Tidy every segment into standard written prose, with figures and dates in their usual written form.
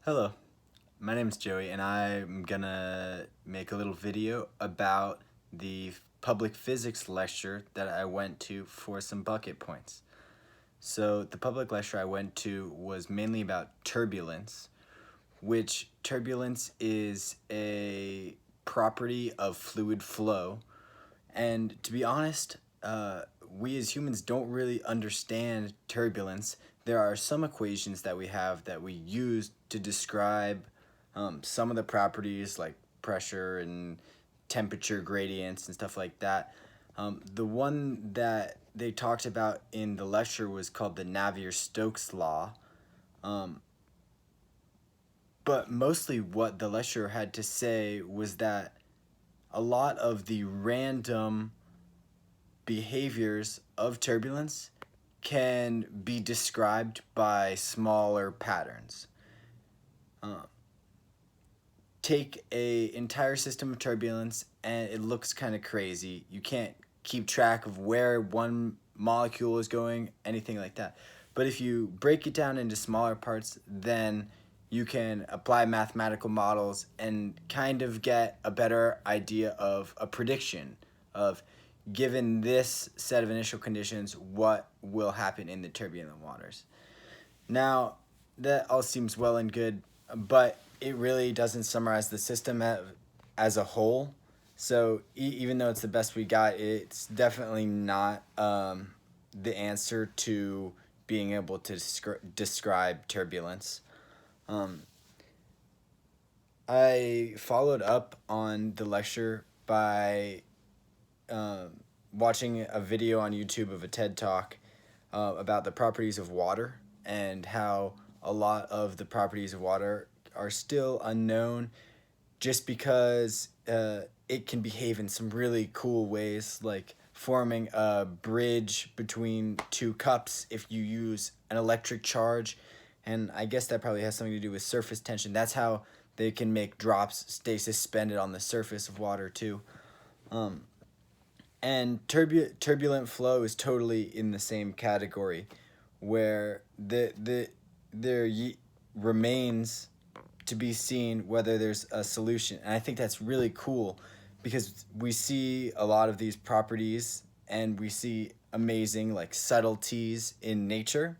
Hello, my name is Joey and I'm gonna make a little video about the public physics lecture that I went to for some bucket points. So the public lecture I went to was mainly about turbulence, which turbulence is a property of fluid flow. And to be honest, we as humans don't really understand turbulence. There are some equations that we have that we use to describe some of the properties like pressure and temperature gradients and stuff like that. The one that they talked about in the lecture was called the Navier-Stokes law. But mostly what the lecturer had to say was that a lot of the random behaviors of turbulence can be described by smaller patterns. Take a entire system of turbulence and it looks kind of crazy. You can't keep track of where one molecule is going, anything like that. But if you break it down into smaller parts, then you can apply mathematical models and kind of get a better idea of a prediction of, given this set of initial conditions, what will happen in the turbulent waters. Now, that all seems well and good, but it really doesn't summarize the system as a whole. So even though it's the best we got, it's definitely not the answer to being able to describe turbulence. I followed up on the lecture by watching a video on YouTube of a TED Talk about the properties of water and how a lot of the properties of water are still unknown just because it can behave in some really cool ways, like forming a bridge between two cups if you use an electric charge. And I guess that probably has something to do with surface tension. That's how they can make drops stay suspended on the surface of water too. And turbulent flow is totally in the same category, where there remains to be seen whether there's a solution. And I think that's really cool because we see a lot of these properties and we see amazing like subtleties in nature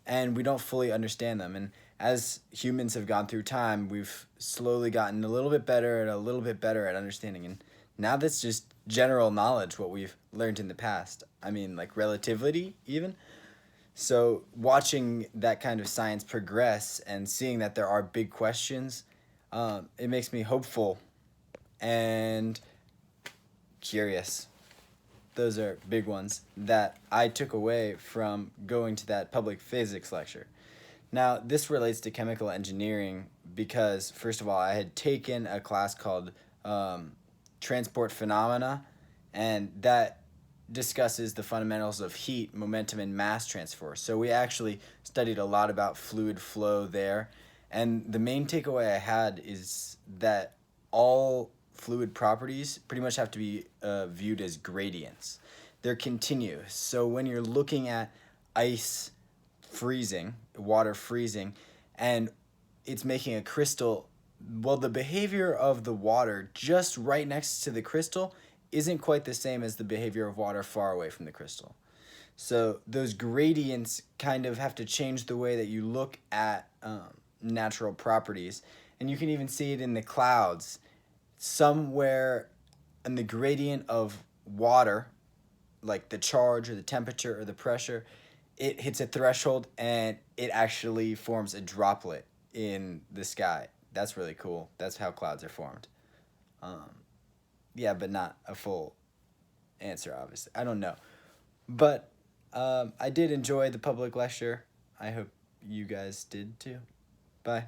and we don't fully understand them. And as humans have gone through time, we've slowly gotten a little bit better and a little bit better at understanding. And now that's just general knowledge, what we've learned in the past. I mean, like relativity even. So watching that kind of science progress and seeing that there are big questions, it makes me hopeful and curious. Those are big ones that I took away from going to that public physics lecture. Now, this relates to chemical engineering because, first of all, I had taken a class called Transport Phenomena, and that discusses the fundamentals of heat, momentum, and mass transfer. So we actually studied a lot about fluid flow there. And the main takeaway I had is that all fluid properties pretty much have to be viewed as gradients. They're continuous. So when you're looking at ice freezing, water freezing, and it's making a crystal, well, the behavior of the water just right next to the crystal isn't quite the same as the behavior of water far away from the crystal. So those gradients kind of have to change the way that you look at natural properties. And you can even see it in the clouds. Somewhere in the gradient of water, like the charge or the temperature or the pressure, it hits a threshold and it actually forms a droplet in the sky. That's really cool. That's how clouds are formed. Yeah, but not a full answer, obviously. I don't know. But I did enjoy the public lecture. I hope you guys did too. Bye.